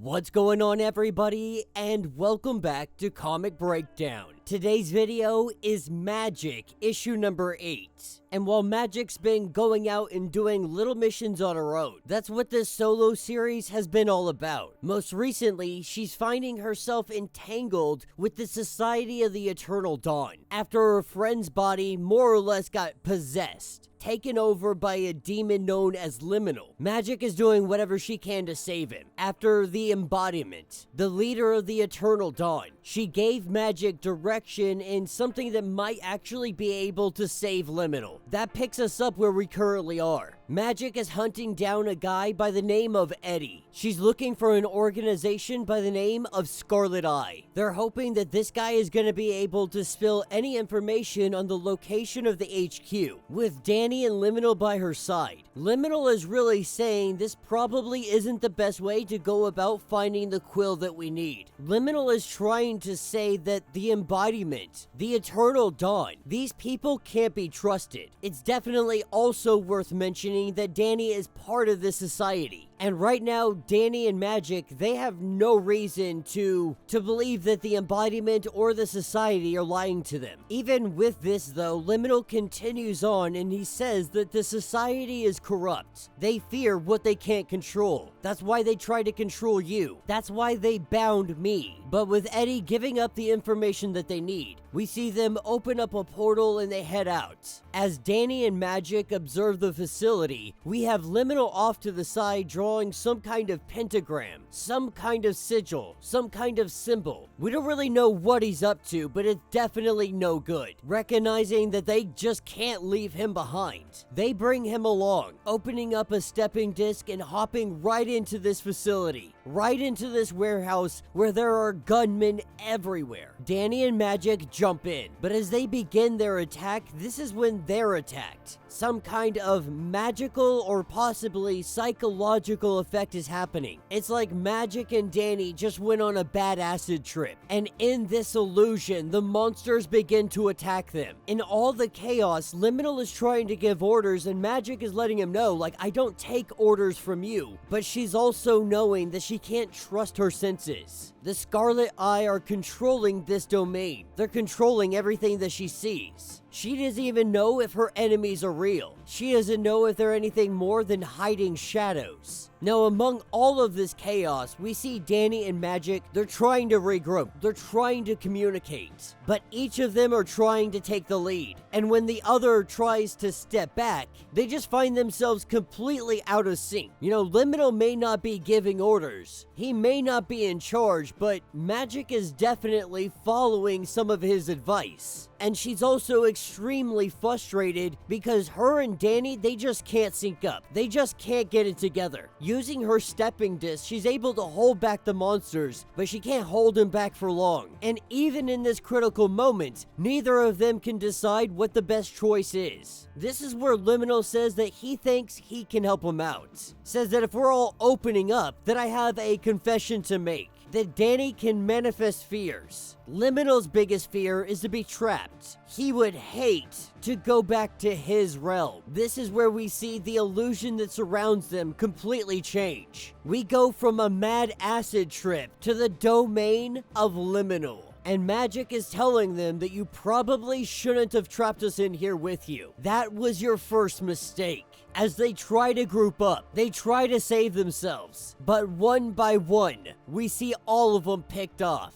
What's going on, everybody, and welcome back to Comic Breakdown. Today's video is Magik, issue number 8. And while Magik's been going out and doing little missions on her own, that's what this solo series has been all about. Most recently, she's finding herself entangled with the Society of the Eternal Dawn, after her friend's body more or less got possessed, taken over by a demon known as Liminal. Magik is doing whatever she can to save him. After the embodiment, the leader of the Eternal Dawn, she gave Magik direction in something that might actually be able to save Liminal. That picks us up where we currently are. Magik is hunting down a guy by the name of Eddie. She's looking for an organization by the name of Scarlet Eye. They're hoping that this guy is going to be able to spill any information on the location of the HQ, with Danny and Liminal by her side. Liminal is really saying this probably isn't the best way to go about finding the quill that we need. Liminal is trying to say that the embodiment, the Eternal Dawn, these people can't be trusted. It's definitely also worth mentioning that Danny is part of this society. And right now, Danny and Magik, they have no reason to believe that the embodiment or the society are lying to them. Even with this though, Liminal continues on and he says that the society is corrupt. They fear what they can't control. That's why they try to control you. That's why they bound me. But with Eddie giving up the information that they need, we see them open up a portal and they head out. As Danny and Magik observe the facility, we have Liminal off to the side drawing some kind of pentagram, some kind of sigil, some kind of symbol. We don't really know what he's up to, but it's definitely no good. Recognizing that they just can't leave him behind, they bring him along, opening up a stepping disc and hopping right into this facility, right into this warehouse where there are gunmen everywhere. Danny and Magik jump in, but as they begin their attack, this is when they're attacked. Some kind of magical or possibly psychological effect is happening. It's like Magik and Danny just went on a bad acid trip, and in this illusion, the monsters begin to attack them. In all the chaos, Liminal is trying to give orders, and Magik is letting him know, like, I don't take orders from you. But she's also knowing that she can't trust her senses. The Scarlet Eye are controlling this domain. They're controlling everything that she sees. She doesn't even know if her enemies are real. She doesn't know if they're anything more than hiding shadows. Now, among all of this chaos, we see Danny and Magik, they're trying to regroup. They're trying to communicate. But each of them are trying to take the lead. And when the other tries to step back, they just find themselves completely out of sync. You know, Liminal may not be giving orders. He may not be in charge, but Magik is definitely following some of his advice. And she's also extremely frustrated because her and Danny, they just can't sync up. They just can't get it together. Using her stepping disc, she's able to hold back the monsters, but she can't hold them back for long. And even in this critical moment, neither of them can decide what the best choice is. This is where Liminal says that he thinks he can help them out. Says that if we're all opening up, that I have a confession to make. That Danny can manifest fears. Liminal's biggest fear is to be trapped. He would hate to go back to his realm. This is where we see the illusion that surrounds them completely change. We go from a mad acid trip to the domain of Liminal. And Magik is telling them that you probably shouldn't have trapped us in here with you. That was your first mistake. As they try to group up, they try to save themselves. But one by one, we see all of them picked off.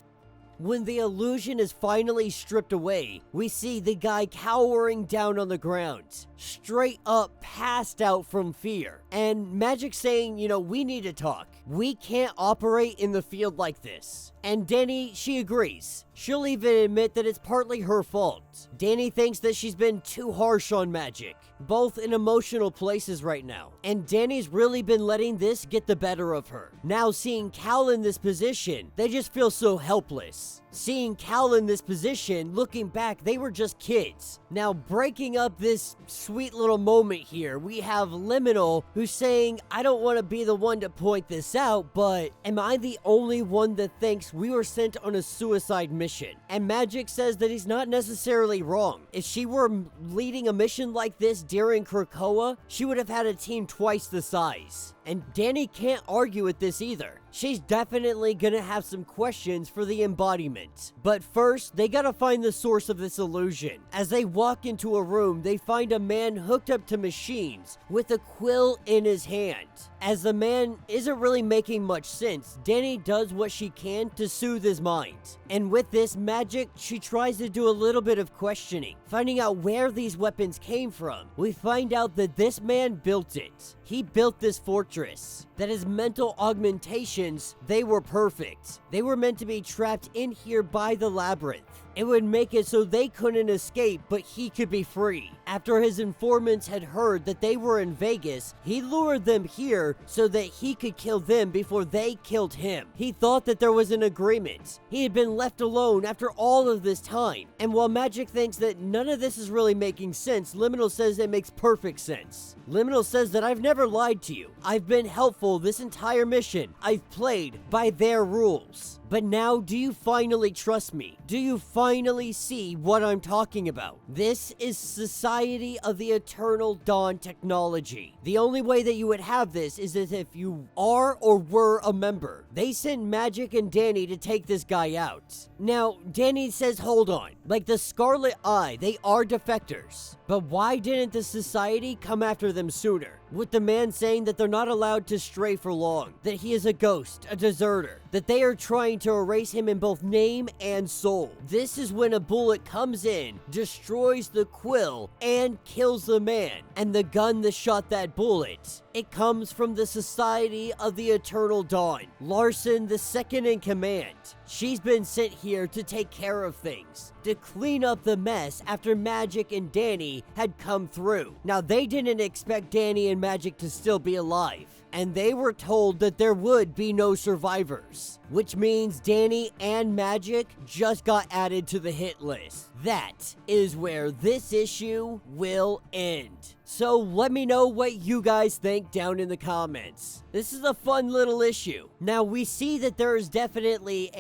When the illusion is finally stripped away, we see the guy cowering down on the ground, straight up passed out from fear. And Magik saying, you know, we need to talk. We can't operate in the field like this. And Danny, she agrees. She'll even admit that it's partly her fault. Danny thinks that she's been too harsh on Magik, both in emotional places right now. And Danny's really been letting this get the better of her. Now seeing Cal in this position, they just feel so helpless. Seeing Cal in this position, looking back, they were just kids. Now breaking up this sweet little moment here, we have Liminal who's saying, I don't want to be the one to point this out, but am I the only one that thinks we were sent on a suicide mission? And Magik says that he's not necessarily wrong. If she were leading a mission like this during Krakoa, she would have had a team twice the size. And Danny can't argue with this either. She's definitely gonna have some questions for the embodiment. But first, they gotta find the source of this illusion. As they walk into a room, they find a man hooked up to machines with a quill in his hand. As the man isn't really making much sense, Danny does what she can to soothe his mind. And with this Magik, she tries to do a little bit of questioning, finding out where these weapons came from. We find out that this man built it. He built this fortress, that his mental augmentations, they were perfect. They were meant to be trapped in here by the labyrinth. It would make it so they couldn't escape, but he could be free. After his informants had heard that they were in Vegas, he lured them here so that he could kill them before they killed him. He thought that there was an agreement. He had been left alone after all of this time. And while Magik thinks that none of this is really making sense, Liminal says it makes perfect sense. Liminal says that I've never lied to you. I've been helpful this entire mission. I've played by their rules. But now, do you finally trust me? Do you finally see what I'm talking about? This is Society of the Eternal Dawn technology. The only way that you would have this is as if you are or were a member. They sent Magik and Danny to take this guy out. Now, Danny says, hold on. Like the Scarlet Eye, they are defectors. But why didn't the Society come after them sooner? With the man saying that they're not allowed to stray for long, that he is a ghost, a deserter, that they are trying to erase him in both name and soul. This is when a bullet comes in, destroys the quill, and kills the man. And the gun that shot that bullet, it comes from the Society of the Eternal Dawn. Larson, the second in command. She's been sent here to take care of things, to clean up the mess after Magik and Danny had come through. Now, they didn't expect Danny and Magik to still be alive, and they were told that there would be no survivors, which means Danny and Magik just got added to the hit list. That is where this issue will end. So let me know what you guys think down in the comments. This is a fun little issue. Now, we see that there is definitely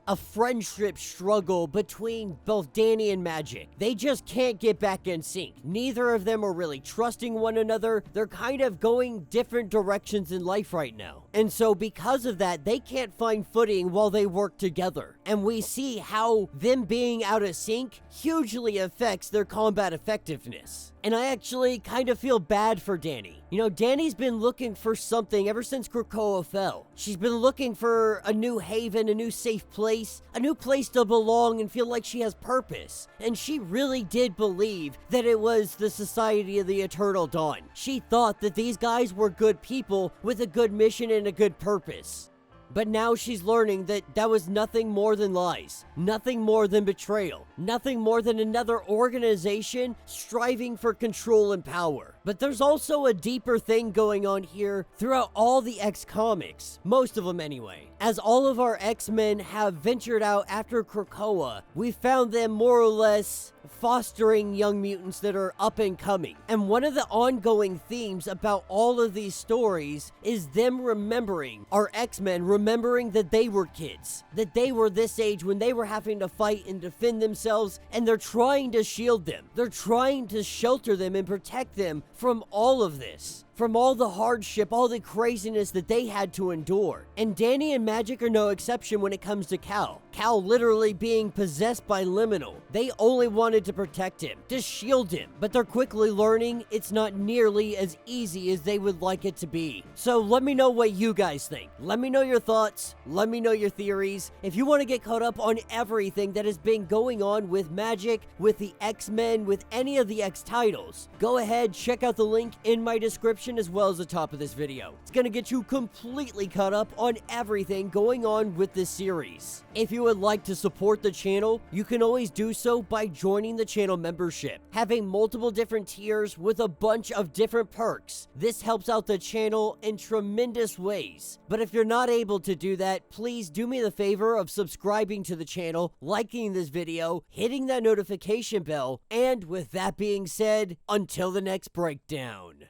a friendship struggle between both Danny and Magik. They just can't get back in sync. Neither of them are really trusting one another. They're kind of going different directions in life right now. And so because of that, they can't find footing while they work together. And we see how them being out of sync hugely affects their combat effectiveness. And I actually kind of feel bad for Danny. You know, Danny's been looking for something ever since Krakoa fell. She's been looking for a new haven, a new safe place, a new place to belong and feel like she has purpose. And she really did believe that it was the Society of the Eternal Dawn. She thought that these guys were good people with a good mission and a good purpose. But now she's learning that that was nothing more than lies, nothing more than betrayal, nothing more than another organization striving for control and power. But there's also a deeper thing going on here throughout all the X comics, most of them anyway. As all of our X-Men have ventured out after Krakoa, we found them more or less fostering young mutants that are up and coming. And one of the ongoing themes about all of these stories is them remembering, our X-Men remembering that they were kids, that they were this age when they were having to fight and defend themselves, and they're trying to shield them. They're trying to shelter them and protect them from all of this. From all the hardship, all the craziness that they had to endure. And Danny and Magik are no exception when it comes to Cal. Cal literally being possessed by Liminal. They only wanted to protect him, to shield him, but they're quickly learning it's not nearly as easy as they would like it to be. So let me know what you guys think. Let me know your thoughts. Let me know your theories. If you want to get caught up on everything that has been going on with Magik, with the X-Men, with any of the X titles, go ahead, check out the link in my description as well as the top of this video. It's gonna get you completely caught up on everything going on with this series. If you would like to support the channel, you can always do so by joining the channel membership, having multiple different tiers with a bunch of different perks. This helps out the channel in tremendous ways. But if you're not able to do that, please do me the favor of subscribing to the channel, liking this video, hitting that notification bell, and with that being said, until the next breakdown.